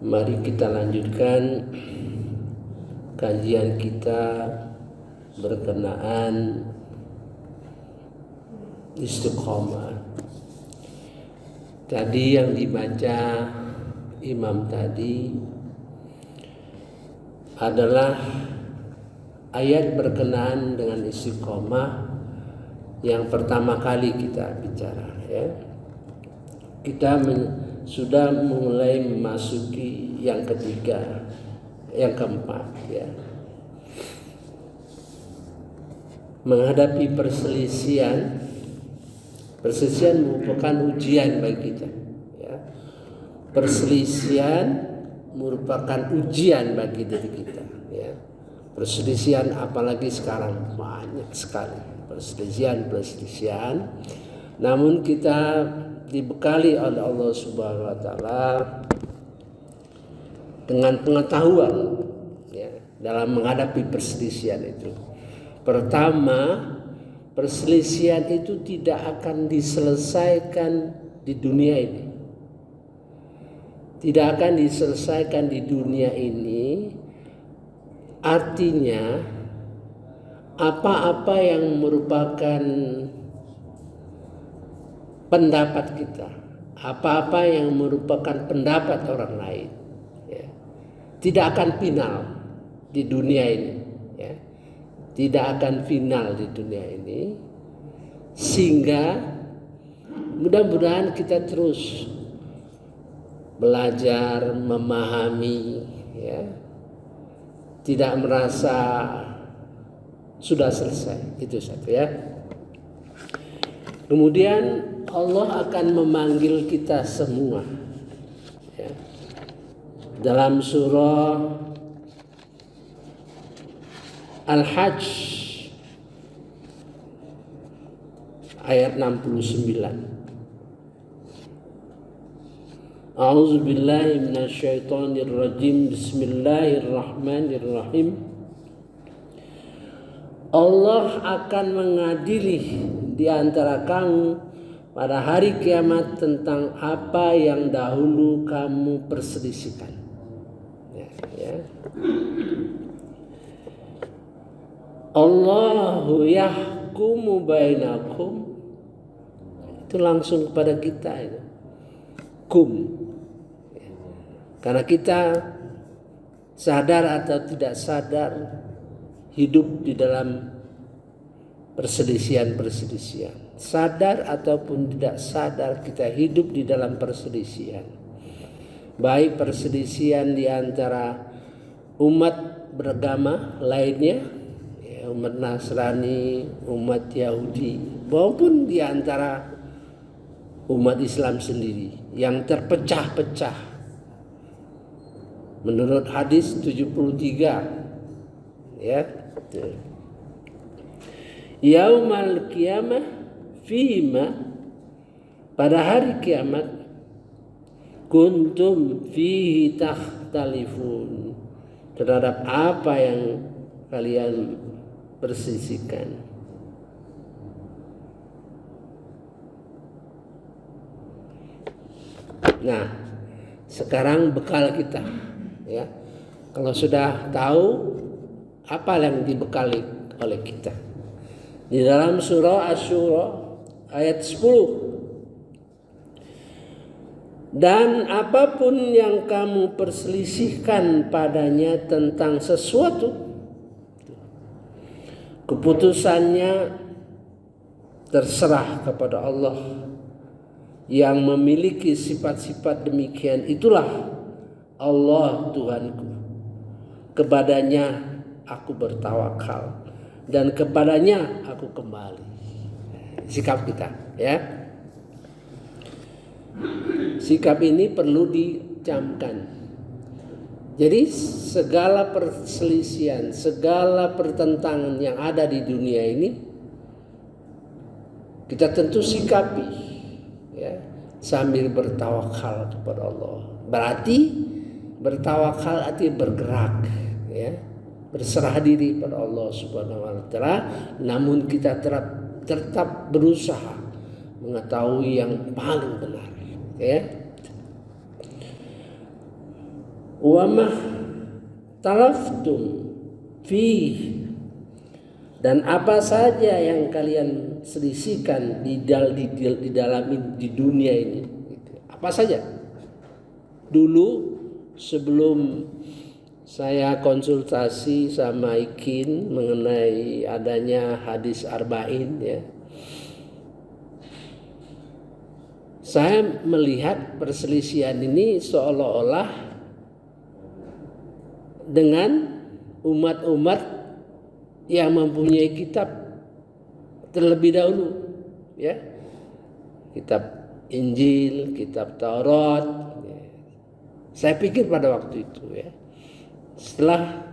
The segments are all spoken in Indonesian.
Mari kita lanjutkan kajian kita berkenaan istiqomah. Tadi yang dibaca Imam tadi adalah ayat berkenaan dengan istiqomah yang pertama kali kita bicara, ya. Kita sudah mulai memasuki yang ketiga, yang keempat, ya. Menghadapi perselisihan merupakan ujian bagi kita, ya. Perselisihan merupakan ujian bagi diri kita, ya. Perselisihan apalagi sekarang banyak sekali perselisihan. Namun kita dibekali oleh Allah Subhanahu wa taala dengan pengetahuan, ya, dalam menghadapi perselisihan itu. Pertama, perselisihan itu tidak akan diselesaikan di dunia ini. Tidak akan diselesaikan di dunia ini. Artinya apa-apa yang merupakan pendapat kita, apa-apa yang merupakan pendapat orang lain, ya, tidak akan final di dunia ini, ya. Tidak akan final di dunia ini, sehingga mudah-mudahan kita terus belajar memahami, ya, tidak merasa sudah selesai. Itu satu, ya. Kemudian Allah akan memanggil kita semua, ya. Dalam surah Al-Hajj ayat 69. A'udzu billahi minasyaitonir rajim. Bismillahirrahmanirrahim. Allah akan mengadili di antara kamu pada hari kiamat tentang apa yang dahulu kamu perselisihkan. Ya. Allahu yahkumu bainakum. Itu langsung kepada kita itu. Kum. Karena kita sadar atau tidak sadar hidup di dalam perselisihan. Sadar ataupun tidak sadar kita hidup di dalam perselisihan. Baik perselisihan di antara umat beragama lainnya, ya, umat Nasrani, umat Yahudi, maupun di antara umat Islam sendiri yang terpecah-pecah. Menurut hadis 73, ya. Yaumal qiyamah fima, pada hari kiamat, kuntum fihi takhtalifun, terhadap apa yang kalian persisihkan. Nah, sekarang bekal kita, ya. Kalau sudah tahu apa yang dibekali oleh kita. Di dalam surah Asy-Syura ayat 10. Dan apapun yang kamu perselisihkan padanya tentang sesuatu, keputusannya terserah kepada Allah yang memiliki sifat-sifat demikian. Itulah Allah Tuhanku, kepadanya aku bertawakal dan kepadanya aku kembali. Sikap kita, ya. Sikap ini perlu dicamkan. Jadi segala perselisihan, segala pertentangan yang ada di dunia ini kita tentu sikapi, ya, sambil bertawakal kepada Allah. Berarti bertawakal artinya bergerak, ya, berserah diri pada Allah Subhanahu wa taala, namun kita tetap berusaha mengetahui yang paling benar, ya. Wa mah talaftum fi, dan apa saja yang kalian selisihkan di dalam di dunia ini, apa saja. Dulu sebelum saya konsultasi sama Ikin mengenai adanya hadis arba'in, ya, saya melihat perselisihan ini seolah-olah dengan umat-umat yang mempunyai kitab terlebih dahulu, ya, kitab Injil, kitab Taurat. Ya. Saya pikir pada waktu itu, ya, setelah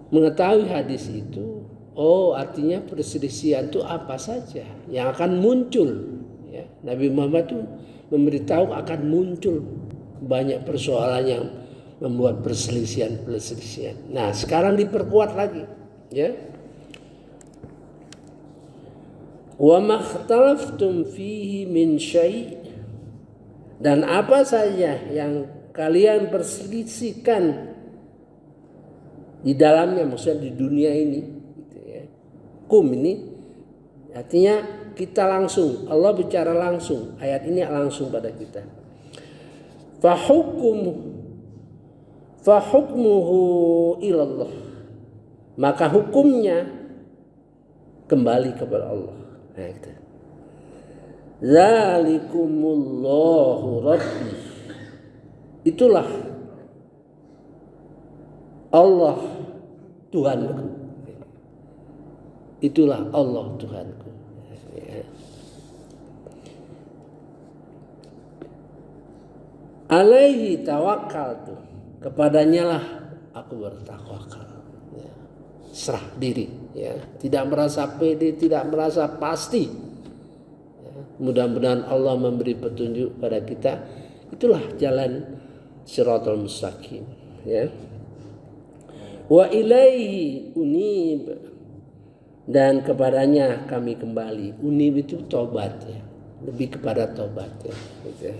mengetahui hadis itu, oh artinya perselisihan itu apa saja yang akan muncul. Ya. Nabi Muhammad itu memberitahu akan muncul banyak persoalan yang membuat perselisihan. Nah, sekarang diperkuat lagi, ya. Wa makhtalaftum fihi min syai', dan apa saja yang kalian perselisihkan di dalamnya, maksudnya di dunia ini, gitu ya. Kum ini artinya kita langsung, Allah bicara langsung, ayat ini langsung pada kita. Fahukmuhu ilallah, maka hukumnya kembali kepada Allah. Nah, itu. Zalikumullahu rabbi, itulah Allah Tuhanku, itulah Allah Tuhanku. Ya. Alaihi tawakkaltu, kepadanya lah aku bertawakal. Ya. Serah diri, ya, tidak merasa pede, tidak merasa pasti. Ya. Mudah-mudahan Allah memberi petunjuk pada kita. Itulah jalan Shiratal Mustaqim, ya. Wa ilaihi unib, dan kepadanya kami kembali. Unib itu tobat, ya, lebih kepada tobat, ya. Gitu.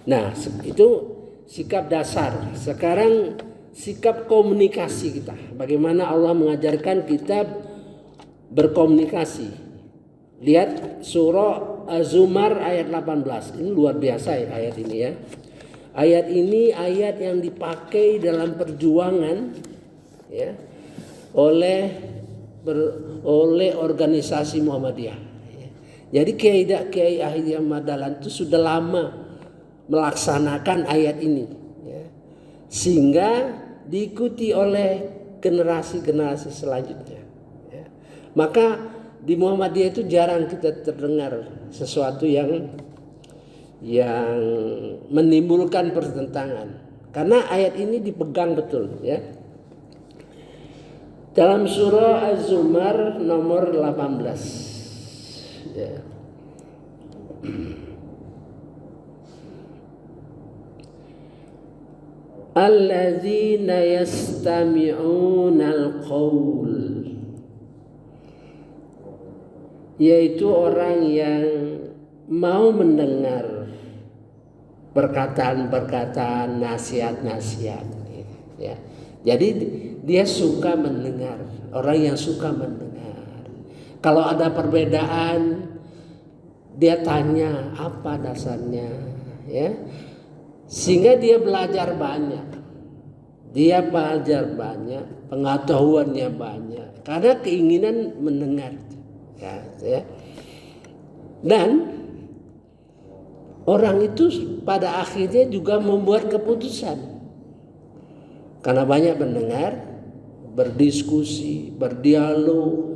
Nah, itu sikap dasar. Sekarang sikap komunikasi kita. Bagaimana Allah mengajarkan kita berkomunikasi. Lihat surah Az-Zumar ayat 18. Ini luar biasa, ya, ayat ini, ya. Ayat ini ayat yang dipakai dalam perjuangan, ya, oleh organisasi Muhammadiyah. Jadi Kiai Ahmad Dahlan itu sudah lama melaksanakan ayat ini, ya, sehingga diikuti oleh generasi-generasi selanjutnya, ya. Maka di Muhammadiyah itu jarang kita terdengar sesuatu yang menimbulkan pertentangan, karena ayat ini dipegang betul, ya. Dalam surah Az-Zumar nomor 18, ya. Alladzina yastami'unal qaul, yaitu orang yang mau mendengar perkataan-perkataan, nasihat-nasihat, ya. Jadi dia suka mendengar, orang yang suka mendengar. Kalau ada perbedaan, dia tanya apa dasarnya, ya. Sehingga dia belajar banyak. Pengetahuannya banyak karena keinginan mendengar, ya. Dan orang itu pada akhirnya juga membuat keputusan. Karena banyak mendengar, berdiskusi, berdialog,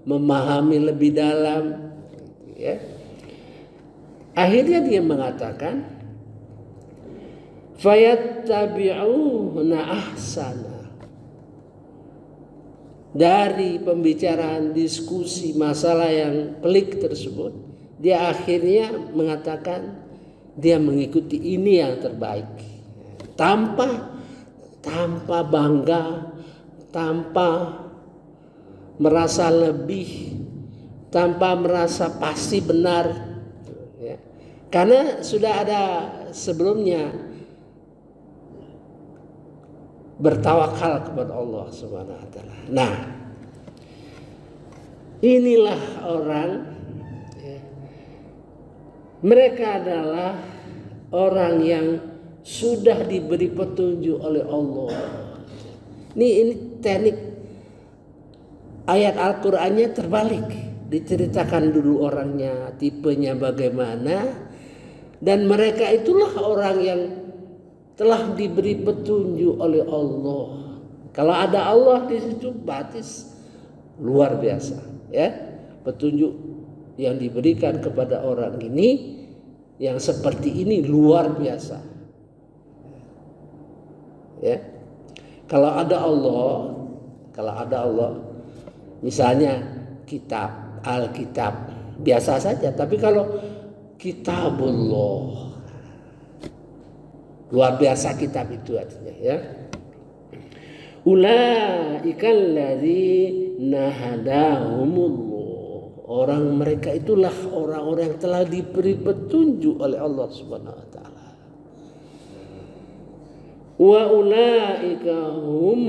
memahami lebih dalam, ya. Akhirnya dia mengatakan fayattabi'una ahsana. Dari pembicaraan, diskusi masalah yang pelik tersebut, dia akhirnya mengatakan dia mengikuti ini yang terbaik, tanpa bangga, tanpa merasa lebih, tanpa merasa pasti benar, ya. Karena sudah ada sebelumnya bertawakal kepada Allah Subhanahu wa taala. Nah, inilah orang ya, mereka adalah orang yang sudah diberi petunjuk oleh Allah. Ini teknik ayat Al-Qur'annya terbalik. Diceritakan dulu orangnya, tipenya bagaimana, dan mereka itulah orang yang telah diberi petunjuk oleh Allah. Kalau ada Allah di situ batis luar biasa, ya. Petunjuk yang diberikan kepada orang ini yang seperti ini luar biasa. Ya. Kalau ada Allah, misalnya kitab, Alkitab biasa saja, tapi kalau Kitabullah luar biasa kitab itu artinya, ya. Ulaikal ladzina hadahumullah. Orang mereka itulah orang-orang yang telah diberi petunjuk oleh Allah Subhanahu wa taala. Wa ulaika hum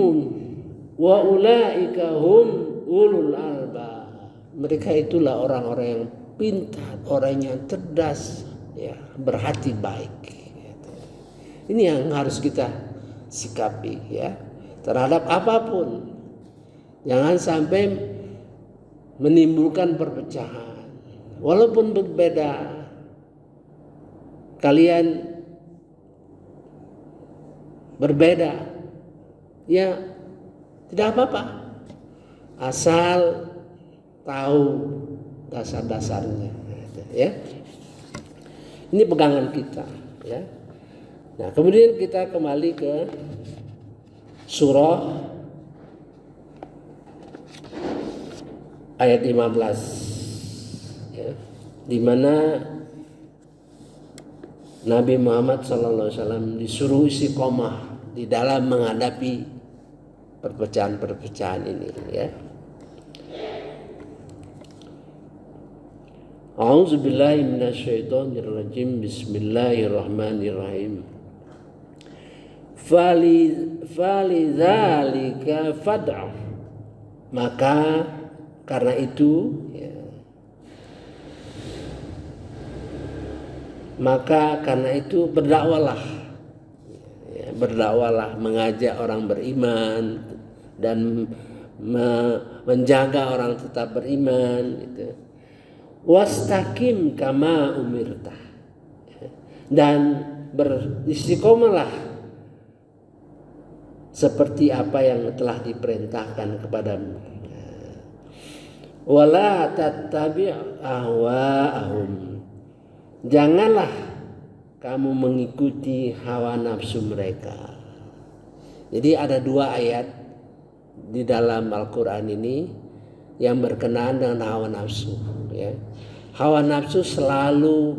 ulul albab. Mereka itulah orang-orang yang pintar, orang yang cerdas, ya, berhati baik. Ini yang harus kita sikapi, ya, terhadap apapun. Jangan sampai menimbulkan perpecahan. Walaupun berbeda, kalian berbeda, ya tidak apa-apa, asal tahu dasar-dasarnya, ya. Ini pegangan kita, ya. Nah, kemudian kita kembali ke surah ayat 15, ya, di mana Nabi Muhammad SAW disuruh istiqomah di dalam menghadapi perpecahan-perpecahan ini, ya. A'udzubillahi minasyaitonirrajim. Bismillahirrahmanirrahim. Falidzalika fad'u. Maka karena itu, ya, berdakwalah, ya, berdakwalah, mengajak orang beriman dan menjaga orang tetap beriman, gitu. Wastaqim kama umirta, dan beristiqomahlah seperti apa yang telah diperintahkan kepadamu. Wala tattabi' ahwa'ahum, janganlah kamu mengikuti hawa nafsu mereka. Jadi ada dua ayat di dalam Al-Quran ini yang berkenaan dengan hawa nafsu, ya. Hawa nafsu selalu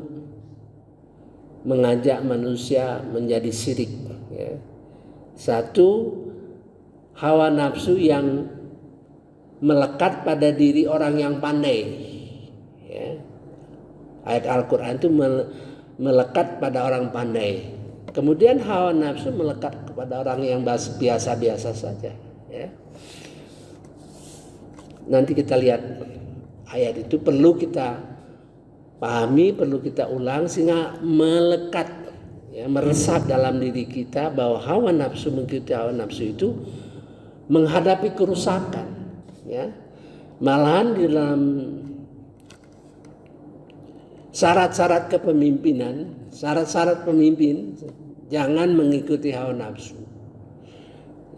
mengajak manusia menjadi syirik, ya. Satu, hawa nafsu yang melekat pada diri orang yang pandai, ya. Ayat Al-Quran itu melekat pada orang pandai. Kemudian hawa nafsu melekat kepada orang yang biasa-biasa saja, ya. Nanti kita lihat ayat itu, perlu kita pahami, perlu kita ulang sehingga melekat, ya, meresap dalam diri kita bahwa hawa nafsu, mengikuti hawa nafsu itu menghadapi kerusakan, ya. Malahan di dalam syarat-syarat kepemimpinan, syarat-syarat pemimpin, jangan mengikuti hawa nafsu,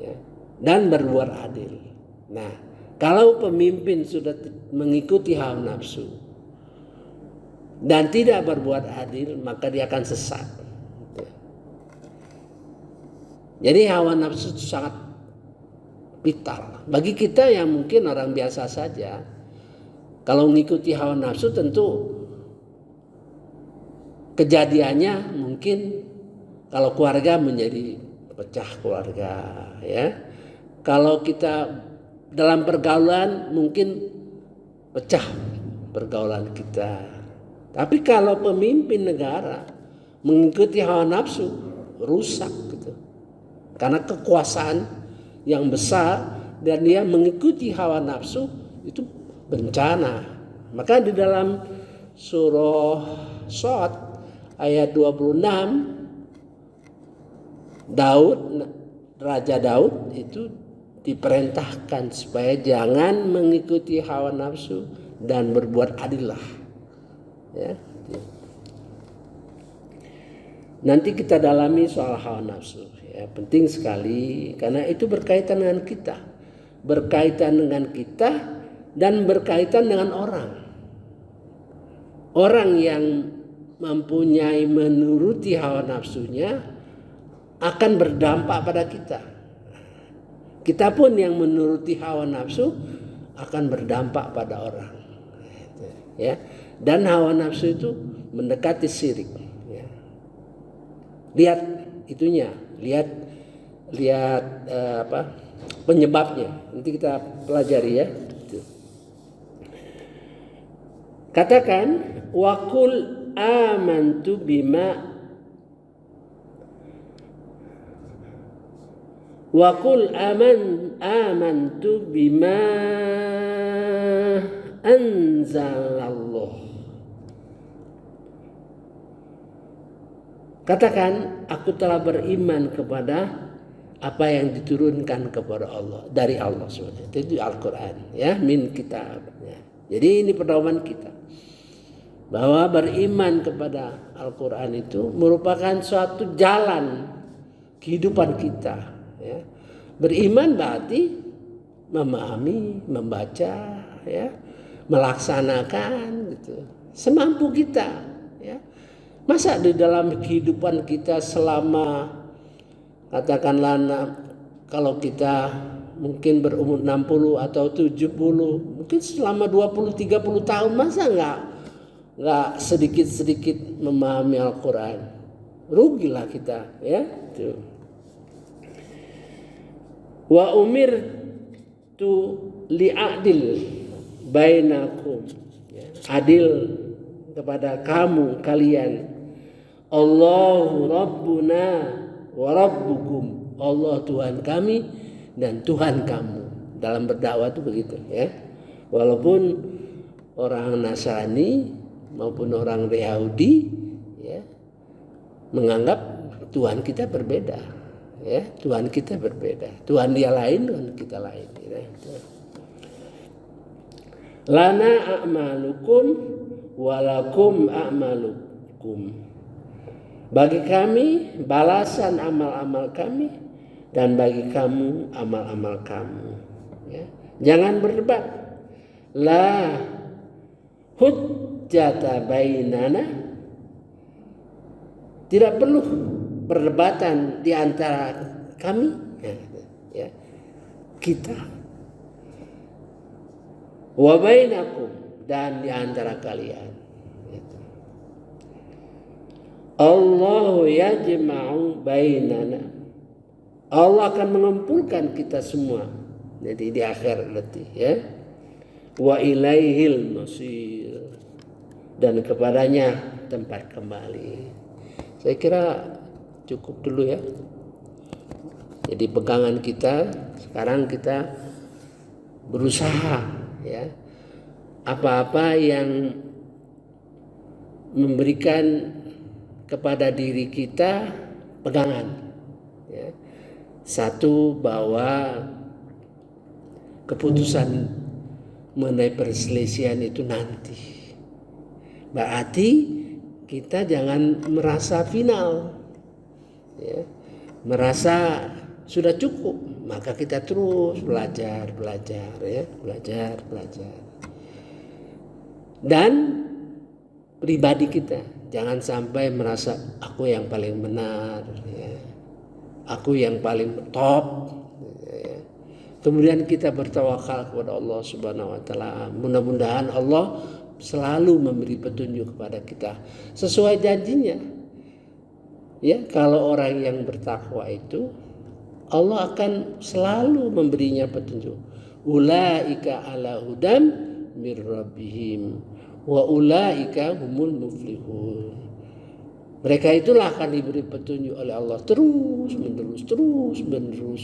ya, dan berbuat adil. Nah, kalau pemimpin sudah mengikuti hawa nafsu dan tidak berbuat adil, maka dia akan sesat. Jadi hawa nafsu itu sangat vital. Bagi kita yang mungkin orang biasa saja, kalau mengikuti hawa nafsu tentu kejadiannya mungkin kalau keluarga menjadi pecah keluarga, ya. Kalau kita dalam pergaulan mungkin pecah pergaulan kita. Tapi kalau pemimpin negara mengikuti hawa nafsu, rusak, gitu. karena kekuasaan yang besar dan dia mengikuti hawa nafsu itu bencana. Maka di dalam surah Shad ayat 26, Raja Daud itu diperintahkan supaya jangan mengikuti hawa nafsu dan berbuat adillah. Ya. Nanti kita dalami soal hawa nafsu. Ya, penting sekali karena itu berkaitan dengan kita, dan berkaitan dengan orang. Orang yang mempunyai menuruti hawa nafsunya akan berdampak pada kita. Kita pun yang menuruti hawa nafsu akan berdampak pada orang. Ya, dan hawa nafsu itu mendekati syirik. Ya. Lihat itunya, lihat penyebabnya. Nanti kita pelajari ya. Katakan waqul amantu bima anzalallah. Katakan aku telah beriman kepada apa yang diturunkan kepada Allah dari Allah SWT. Itu Al-Quran ya, min kitab ya. Jadi ini pedoman kita bahwa beriman kepada Al-Quran itu merupakan suatu jalan kehidupan kita ya. Beriman berarti memahami, membaca ya, melaksanakan gitu semampu kita ya. Masa di dalam kehidupan kita selama katakanlah kalau kita mungkin berumur 60 atau 70, mungkin selama 20-30 tahun masa enggak sedikit-sedikit memahami Al-Quran. Rugilah kita ya. Tuh. Wa umirtu li'adil bainakum ya. Adil kepada kamu kalian. Allahu Rabbuna wa Rabbukum. Allah Tuhan kami dan Tuhan kamu. Dalam berdakwah itu begitu ya. Walaupun orang Nasrani maupun orang Yahudi ya menganggap Tuhan kita berbeda ya. Tuhan kita berbeda. Tuhan dia lain, Tuhan kita lain ya. Lana a'malukum walakum a'malukum. Bagi kami balasan amal-amal kami dan bagi kamu amal-amal kamu ya. Jangan berdebat. La hujjata bainana. Tidak perlu perdebatan di antara kami ya. Kita wa bainakum dan di antara kalian. Allahu yajma'u bainana. Allah akan mengumpulkan kita semua. Jadi di akhir nanti ya. Wa ilaihil masir. Dan kepadanya tempat kembali. Saya kira cukup dulu ya. Jadi pegangan kita sekarang kita berusaha ya. Apa-apa yang memberikan kepada diri kita pegangan ya. Satu, bahwa keputusan mengenai perselisihan itu nanti, berarti kita jangan merasa final ya, merasa sudah cukup, maka kita terus belajar ya, belajar dan pribadi kita jangan sampai merasa aku yang paling benar ya. Aku yang paling top ya. Kemudian kita bertawakal kepada Allah Subhanahu wa taala. Mudah-mudahan Allah selalu memberi petunjuk kepada kita sesuai janjinya. Ya, kalau orang yang bertakwa itu Allah akan selalu memberinya petunjuk. Ulaika ala hudan mir rabbihim wa ulaika humul muflihun. Mereka itulah akan diberi petunjuk oleh Allah terus menerus.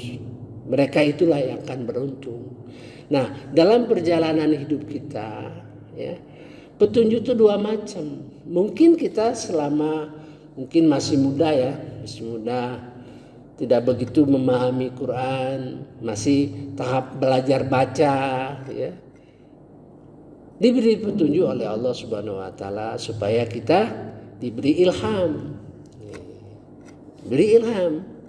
Mereka itulah yang akan beruntung. Nah, dalam perjalanan hidup kita, ya, petunjuk itu dua macam. Mungkin kita mungkin masih muda, tidak begitu memahami Quran, masih tahap belajar baca, ya. Diberi petunjuk oleh Allah Subhanahu wa taala supaya kita diberi ilham.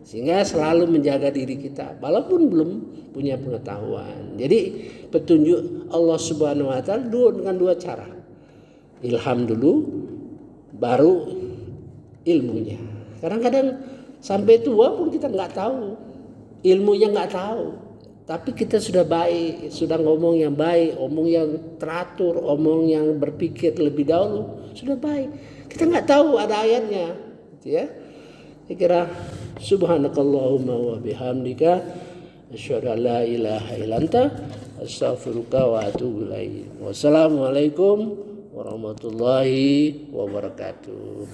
Sehingga selalu menjaga diri kita walaupun belum punya pengetahuan. Jadi petunjuk Allah Subhanahu wa taala dengan dua cara. Ilham dulu baru ilmunya. Kadang-kadang sampai tua pun kita nggak tahu, ilmunya nggak tahu. Tapi kita sudah baik, sudah ngomong yang baik, omong yang teratur, omong yang berpikir lebih dahulu, sudah baik. Kita nggak tahu ada ayatnya, ya. Saya kira subhanakallahumma wa bihamdika asyhadu an la ilaha illa anta astaghfiruka wa atubu ilaik. Wassalamualaikum warahmatullahi wabarakatuh.